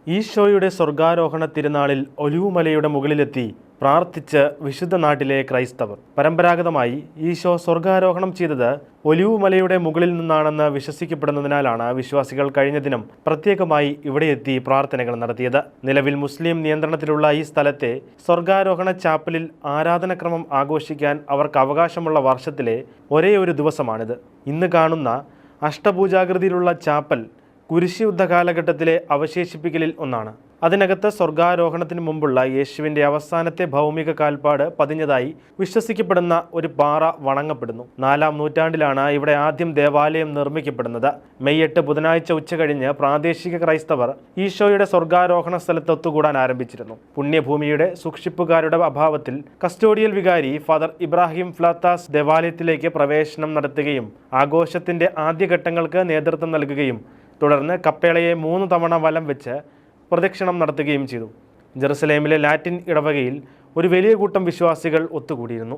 ഈശോയുടെ സ്വർഗാരോഹണ തിരുനാളിൽ ഒലിവുമലയുടെ മുകളിലെത്തി പ്രാർത്ഥിച്ച് വിശുദ്ധ നാട്ടിലെ ക്രൈസ്തവർ. പരമ്പരാഗതമായി ഈശോ സ്വർഗാരോഹണം ചെയ്തത് ഒലിവുമലയുടെ മുകളിൽ നിന്നാണെന്ന് വിശ്വസിക്കപ്പെടുന്നതിനാലാണ് വിശ്വാസികൾ കഴിഞ്ഞ ദിനം പ്രത്യേകമായി ഇവിടെ എത്തി പ്രാർത്ഥനകൾ നടത്തിയത്. നിലവിൽ മുസ്ലിം നിയന്ത്രണത്തിലുള്ള ഈ സ്ഥലത്തെ സ്വർഗാരോഹണ ചാപ്പലിൽ ആരാധനക്രമം ആഘോഷിക്കാൻ അവർക്ക് അവകാശമുള്ള വർഷത്തിലെ ഒരേ ഒരു ദിവസമാണിത്. ഇന്ന് കാണുന്ന അഷ്ടഭുജാകൃതിയിലുള്ള ചാപ്പൽ കുരിശുയുദ്ധ കാലഘട്ടത്തിലെ അവശേഷിപ്പിക്കലിൽ ഒന്നാണ്. അതിനകത്ത് സ്വർഗാരോഹണത്തിന് മുമ്പുള്ള യേശുവിൻ്റെ അവസാനത്തെ ഭൗമിക കാൽപ്പാട് പതിഞ്ഞതായി വിശ്വസിക്കപ്പെടുന്ന ഒരു പാറ വണങ്ങപ്പെടുന്നു. 4-ാം നൂറ്റാണ്ടിലാണ് ഇവിടെ ആദ്യം ദേവാലയം നിർമ്മിക്കപ്പെടുന്നത്. മെയ് 8 ബുധനാഴ്ച ഉച്ചകഴിഞ്ഞ് പ്രാദേശിക ക്രൈസ്തവർ ഈശോയുടെ സ്വർഗാരോഹണ സ്ഥലത്ത് ഒത്തുകൂടാൻ ആരംഭിച്ചിരുന്നു. പുണ്യഭൂമിയുടെ സൂക്ഷിപ്പുകാരുടെ അഭാവത്തിൽ കസ്റ്റോഡിയൽ വികാരി ഫാദർ ഇബ്രാഹിം ഫ്ലാത്താസ് ദേവാലയത്തിലേക്ക് പ്രവേശനം നടത്തുകയും ആഘോഷത്തിൻ്റെ ആദ്യഘട്ടങ്ങൾക്ക് നേതൃത്വം നൽകുകയും തുടർന്ന് കപ്പേളയെ 3 തവണ വലം വെച്ച് പ്രദക്ഷിണം നടത്തുകയും ചെയ്തു. ജെറുസലേമിലെ ലാറ്റിൻ ഇടവകയിൽ ഒരു വലിയ കൂട്ടം വിശ്വാസികൾ ഒത്തുകൂടിയിരുന്നു.